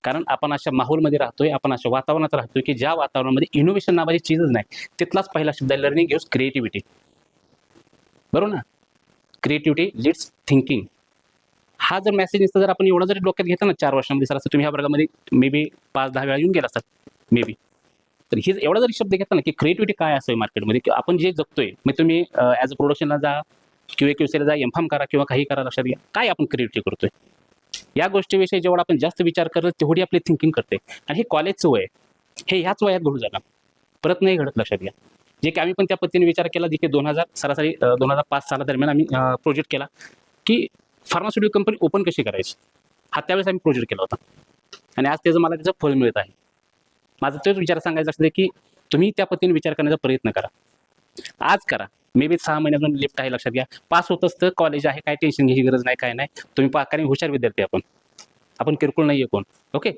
कारण आपण अशा माहोलमध्ये राहतोय, आपण अशा वातावरणात राहतोय की ज्या वातावरणामध्ये इनोव्हेशन नावाची चीजच नाही. तिथलाच पहिला शब्द आहे लर्निंग गिव्स क्रिएटिव्हिटी. बरोबर ना? Creativity leads thinking. हा जर मेसेज जर आपण एवढा जरी डोक्यात घेतला ना 4 वर्षामध्ये, सर असं तुम्ही ह्या वर्गामध्ये मे बी 5-10 वेळा येऊन गेला असतात मे बी. तर ही एवढा जरी शब्द घेतला ना की क्रिएटिव्हिटी काय असेल मार्केटमध्ये, की आपण जे जगतोय, मग तुम्ही ॲज अ प्रोडक्शनला जा, QA/QCला जा, एम-फार्म करा किंवा काही करा, लक्षात घ्या काय आपण क्रिएटिव्हिटी करतोय. या गोष्टीविषयी जेवढा आपण जास्त विचार करतो तेवढी आपली थिंकिंग करते. आणि हे कॉलेजचं वय हे ह्याच वयात घडू झालं, परत नाही घडत, लक्षात घ्या. जे की आम्ही पण त्या पद्धतीने विचार केला, जे की 2000 सरासरी 2005 सालादरम्यान आम्ही प्रोजेक्ट केला की फार्मास्युटिकल कंपनी ओपन कशी करायची. हा त्यावेळेस आम्ही प्रोजेक्ट केला होता आणि आज मला त्याचं फळ मिळत आहे. माझा तोच विचार सांगायचा असतो की तुम्ही त्या पद्धतीने विचार करण्याचा प्रयत्न करा. आज करा. मे बी 6 महिन्यातून लिफ्ट आहे, लक्षात घ्या. पास होत असतं, कॉलेज आहे, काय टेन्शन घ्यायची गरज नाही, काय नाही. तुम्ही कारण हुशार विद्यार्थी आपण किरकोळ नाहीये कोण. ओके.